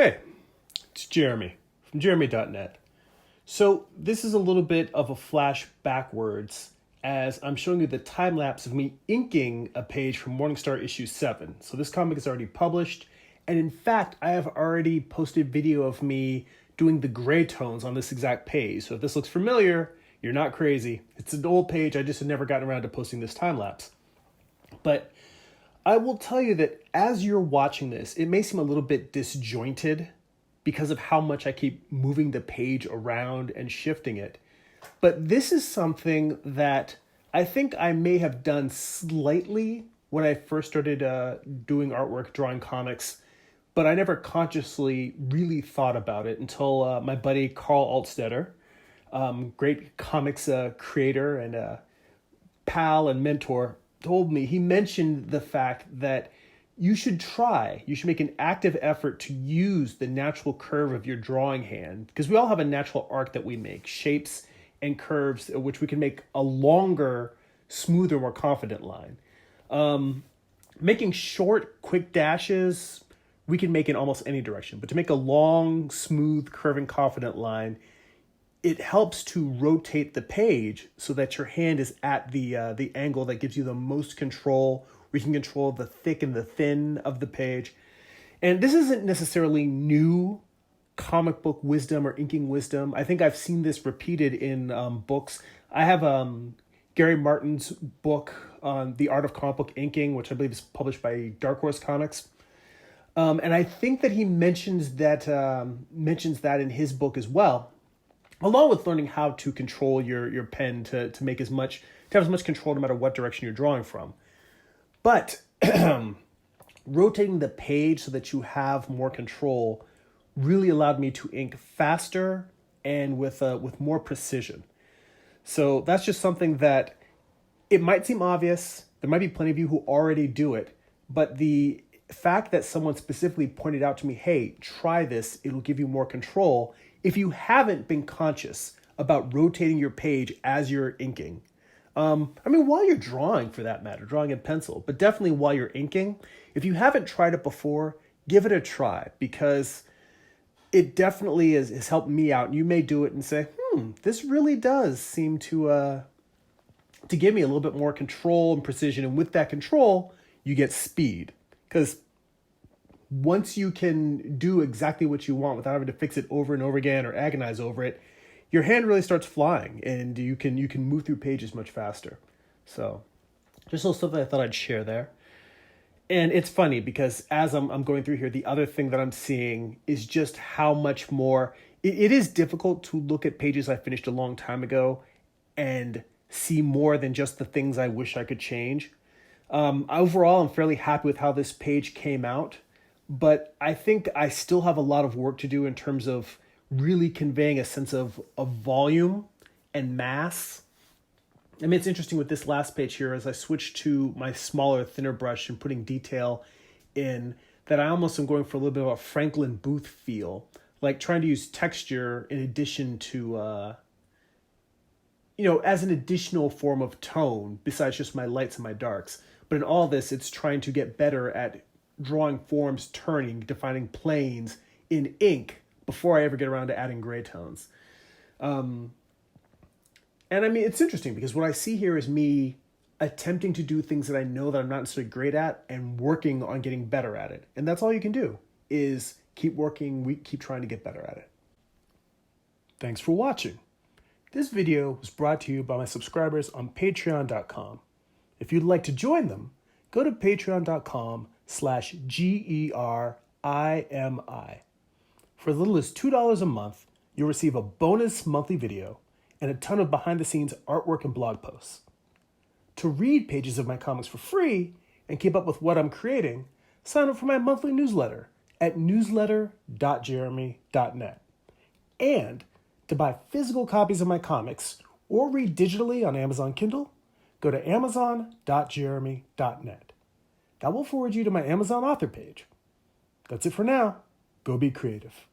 Hey, it's Jeremy from jeremy.net. So this is a little bit of a flash backwards as I'm showing you the time lapse of me inking a page from Morningstar issue 7. So this comic is already published, and in fact, I have already posted video of me doing the gray tones on this exact page. So if this looks familiar, you're not crazy. It's an old page, I just had never gotten around to posting this time lapse. But I will tell you that as you're watching this, it may seem a little bit disjointed because of how much I keep moving the page around and shifting it. But this is something that I think I may have done slightly when I first started doing artwork, drawing comics, but I never consciously really thought about it until my buddy Carl Altstetter, great comics creator and pal and mentor, told me. He mentioned the fact that you should make an active effort to use the natural curve of your drawing hand, because we all have a natural arc that we make, shapes and curves, which we can make a longer, smoother, more confident line. Making short, quick dashes, we can make in almost any direction, but to make a long, smooth, curving, confident line, it helps to rotate the page so that your hand is at the angle that gives you the most control. We can control the thick and the thin of the page. And this isn't necessarily new comic book wisdom or inking wisdom. I think I've seen this repeated in books. I have Gary Martin's book on the art of comic book inking, which I believe is published by Dark Horse Comics. And I think that he mentions that in his book as well, along with learning how to control your pen to make to have as much control no matter what direction you're drawing from. But rotating the page so that you have more control really allowed me to ink faster and with more precision. So that's just something that it might seem obvious. There might be plenty of you who already do it, but the fact that someone specifically pointed out to me, hey, try this, it'll give you more control. If you haven't been conscious about rotating your page as you're inking, while you're drawing for that matter, drawing in pencil, but definitely while you're inking, if you haven't tried it before, give it a try, because it definitely has helped me out. You may do it and say, this really does seem to give me a little bit more control and precision. And with that control, you get speed. Because once you can do exactly what you want without having to fix it over and over again or agonize over it, your hand really starts flying and you can move through pages much faster. So just a little stuff that I thought I'd share there. And it's funny because as I'm going through here, the other thing that I'm seeing is just how much more it is difficult to look at pages I finished a long time ago and see more than just the things I wish I could change. Overall, I'm fairly happy with how this page came out, but I think I still have a lot of work to do in terms of really conveying a sense of volume and mass. I mean, it's interesting with this last page here, as I switch to my smaller, thinner brush and putting detail in, that I almost am going for a little bit of a Franklin Booth feel, like trying to use texture in addition to, as an additional form of tone besides just my lights and my darks. But in all this, it's trying to get better at drawing forms, turning, defining planes in ink before I ever get around to adding gray tones. And I mean, it's interesting because what I see here is me attempting to do things that I know that I'm not necessarily great at and working on getting better at it. And that's all you can do is keep working, keep trying to get better at it. Thanks for watching. This video was brought to you by my subscribers on patreon.com. If you'd like to join them, go to patreon.com/GERIMI. For as little as $2 a month, you'll receive a bonus monthly video and a ton of behind-the-scenes artwork and blog posts. To read pages of my comics for free and keep up with what I'm creating, sign up for my monthly newsletter at newsletter.jeremy.net. And to buy physical copies of my comics or read digitally on Amazon Kindle, go to amazon.jeremy.net. That will forward you to my Amazon author page. That's it for now. Go be creative.